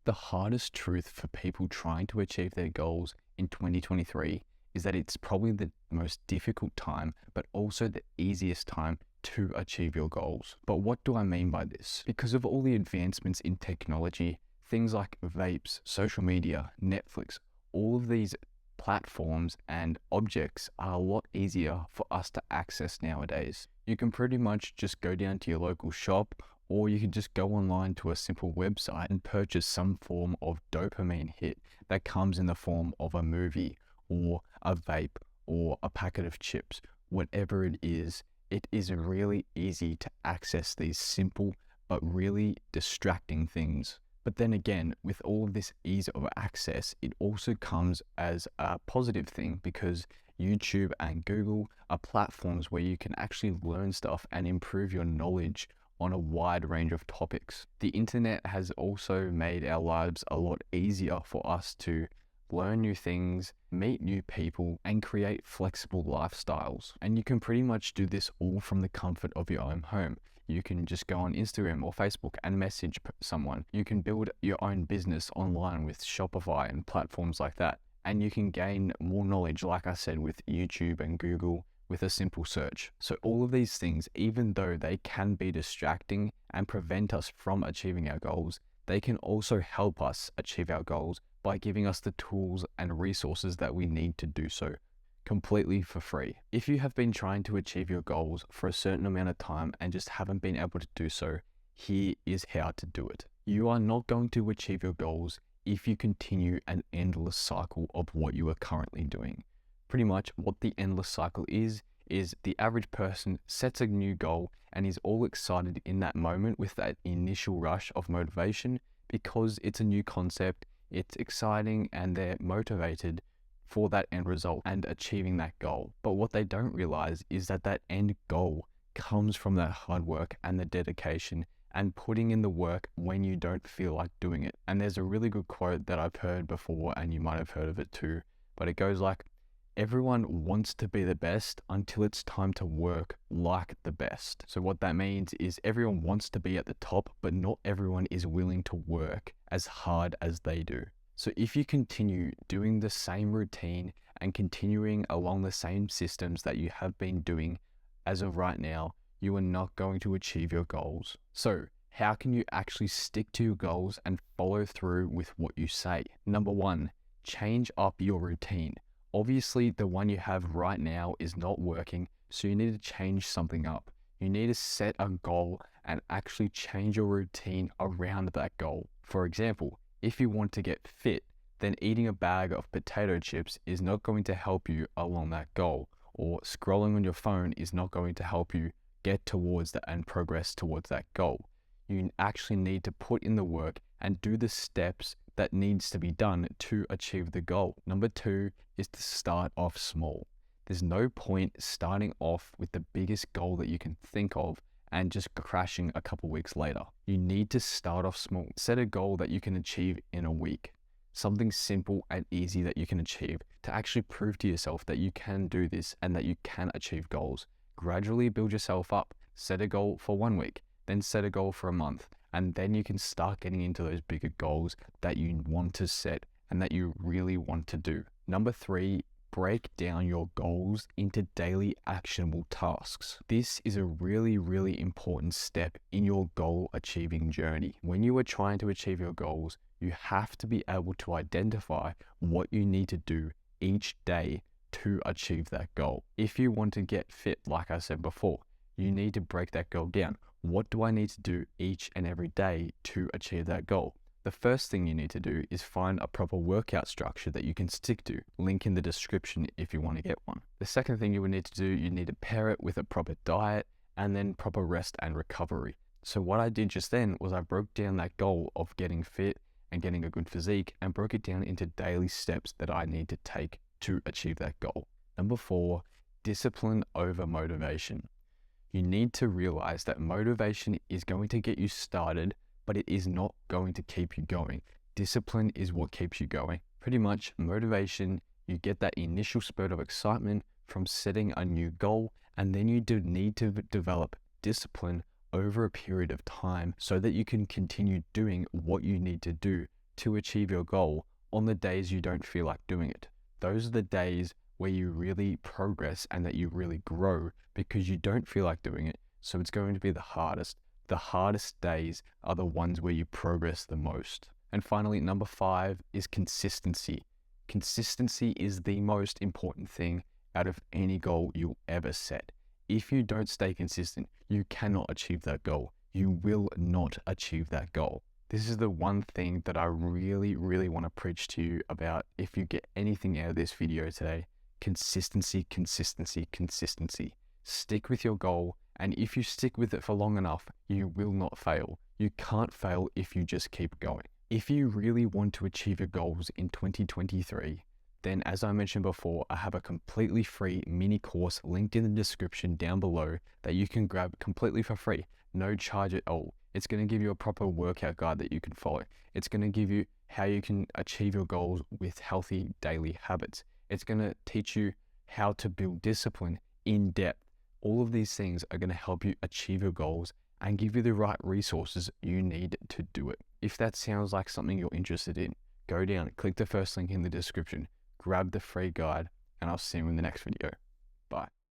The hardest truth for people trying to achieve their goals in 2023 is that it's probably the most difficult time, but also the easiest time to achieve your goals. But what do I mean by this? Because of all the advancements in technology, things like vapes, social media, Netflix, all of these platforms and objects are a lot easier for us to access nowadays. You can pretty much just go down to your local shop, or you can just go online to a simple website and purchase some form of dopamine hit that comes in the form of a movie or a vape or a packet of chips. Whatever it is really easy to access these simple but really distracting things. But then again, with all of this ease of access, it also comes as a positive thing, because YouTube and Google are platforms where you can actually learn stuff and improve your knowledge on a wide range of topics. The internet has also made our lives a lot easier for us to learn new things, meet new people, and create flexible lifestyles. And you can pretty much do this all from the comfort of your own home. You can just go on Instagram or Facebook and message someone. You can build your own business online with Shopify and platforms like that. And you can gain more knowledge, like I said, with YouTube and Google with a simple search. So all of these things, even though they can be distracting and prevent us from achieving our goals, they can also help us achieve our goals by giving us the tools and resources that we need to do so, completely for free. If you have been trying to achieve your goals for a certain amount of time and just haven't been able to do so, here is how to do it. You are not going to achieve your goals if you continue an endless cycle of what you are currently doing. Pretty much what the endless cycle is the average person sets a new goal and is all excited in that moment with that initial rush of motivation because it's a new concept, it's exciting, and they're motivated for that end result and achieving that goal. But what they don't realize is that that end goal comes from that hard work and the dedication and putting in the work when you don't feel like doing it. And there's a really good quote that I've heard before, and you might have heard of it too, but it goes like, everyone wants to be the best until it's time to work like the best. So what that means is everyone wants to be at the top, but not everyone is willing to work as hard as they do. So if you continue doing the same routine and continuing along the same systems that you have been doing as of right now, you are not going to achieve your goals. So how can you actually stick to your goals and follow through with what you say? Number one, change up your routine. Obviously, the one you have right now is not working, so you need to change something up. You need to set a goal and actually change your routine around that goal. For example, if you want to get fit, then eating a bag of potato chips is not going to help you along that goal, or scrolling on your phone is not going to help you get towards that and progress towards that goal. You actually need to put in the work and do the steps that needs to be done to achieve the goal. Number two is to start off small. There's no point starting off with the biggest goal that you can think of and just crashing a couple weeks later. You need to start off small. Set a goal that you can achieve in a week. Something simple and easy that you can achieve to actually prove to yourself that you can do this and that you can achieve goals. Gradually build yourself up. Set a goal for 1 week, then set a goal for a month. And then you can start getting into those bigger goals that you want to set and that you really want to do. Number three, break down your goals into daily actionable tasks. This is a really, really important step in your goal achieving journey. When you are trying to achieve your goals, you have to be able to identify what you need to do each day to achieve that goal. If you want to get fit, like I said before, you need to break that goal down. What do I need to do each and every day to achieve that goal? The first thing you need to do is find a proper workout structure that you can stick to. Link in the description if you want to get one. The second thing you would need to do, you need to pair it with a proper diet and then proper rest and recovery. So what I did just then was I broke down that goal of getting fit and getting a good physique and broke it down into daily steps that I need to take to achieve that goal. Number four, discipline over motivation. You need to realize that motivation is going to get you started, but it is not going to keep you going. Discipline is what keeps you going. Pretty much motivation, you get that initial spurt of excitement from setting a new goal, and then you do need to develop discipline over a period of time so that you can continue doing what you need to do to achieve your goal on the days you don't feel like doing it. Those are the days where you really progress and that you really grow because you don't feel like doing it. So it's going to be the hardest. The hardest days are the ones where you progress the most. And finally, number 5 is consistency. Consistency is the most important thing out of any goal you'll ever set. If you don't stay consistent, you cannot achieve that goal. You will not achieve that goal. This is the one thing that I really, really want to preach to you about if you get anything out of this video today. Consistency, consistency, consistency. Stick with your goal, and if you stick with it for long enough, you will not fail. You can't fail if you just keep going. If you really want to achieve your goals in 2023, then as I mentioned before, I have a completely free mini course linked in the description down below that you can grab completely for free, no charge at all. It's going to give you a proper workout guide that you can follow. It's going to give you how you can achieve your goals with healthy daily habits. It's going to teach you how to build discipline in depth. All of these things are going to help you achieve your goals and give you the right resources you need to do it. If that sounds like something you're interested in, go down, click the first link in the description, grab the free guide, and I'll see you in the next video.